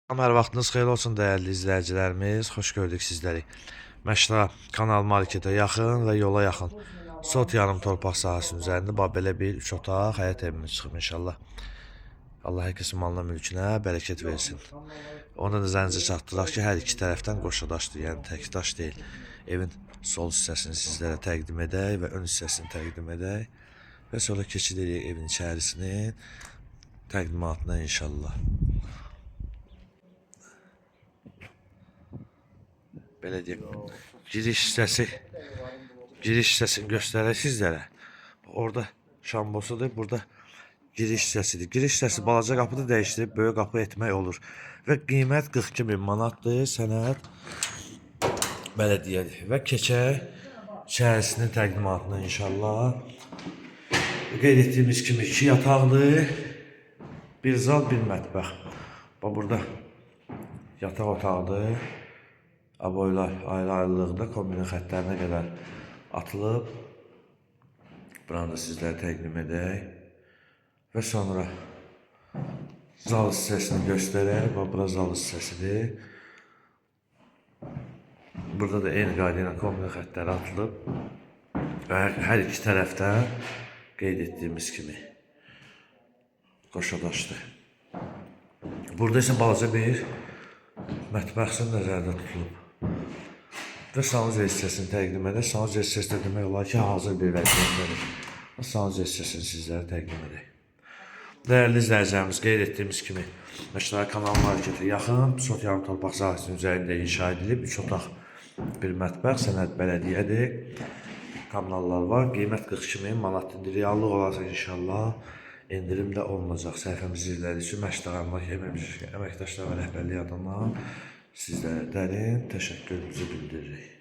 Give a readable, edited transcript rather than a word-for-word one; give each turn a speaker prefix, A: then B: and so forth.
A: Hər vaxtınız xeyir olsun dəyərli izləyicilərimiz. Xoş gördük sizləri. Məşra Kanal Marketə yaxın və yola yaxın sot yarım torpaq sahəsinin üzərində belə bir 3 otaq həyət evimiz çıxıb inşallah. Allah hər kəsin malına, mülkünə bərəkət versin. Onda da zəncir çatdıraq ki, hər iki tərəfdən qoşadaşdır, yəni tək daş deyil. Evin sol hissəsini sizlərə təqdim edək və ön hissəsini təqdim edək. Və sonra keçid edək evin içərisinin təqdimatına inşallah. Belə deyim, giriş hissəsini göstərək sizlərə. Orada şambosudur, burada giriş hissəsidir. Giriş hissəsi balaca qapıda dəyişdirib böyük qapı etmək olur. Və qiymət 42.000 manatdır, sənəd bələdiyyədir. Və keçək içərisinin təqdimatına inşallah. Qeyd etdiyimiz kimi 2 yataqdır, bir zal, bir mətbəx. Burada yataq otaqdır. Aboylar ayrı-ayrılıqda kombinin xəttlərinə qədər atılıb. Buranı da sizlərə təqdim edək. Və sonra zal hissəsini göstərək. Bura zal hissəsidir. Burada da eyni qayda ilə kombinin xəttləri atılıb. Və hər iki tərəfdən qeyd etdiyimiz kimi qoşadaşdır. Burada isə balaca bir mətbəxsin nəzərdə tutulub. Və sanuzel hissəsini təqdim edək. Sanuzel hissəsi də demək olar ki, hazır bir vəziyyətdədir. Sanuzel hissəsini sizlərə təqdim edək. Dəyərli izləyicilərimiz, qeyd etdiyimiz kimi Məşra Kanal Marketə yaxın sot yarım torpaq sahəsinin üzərində inşa edilib. 3 otaq, bir mətbəx, sənəd bələdiyyədir. Kommunallar var. Qiymət 42.000 manatdır. Reallıq olarsa inşallah endirim də olunacaq. Səhifəmizi izlədiyiniz üçün Məşra əməkdaşlar və rəhbərlik adına sizlərə dərin təşəkkürümüzü bildiririk.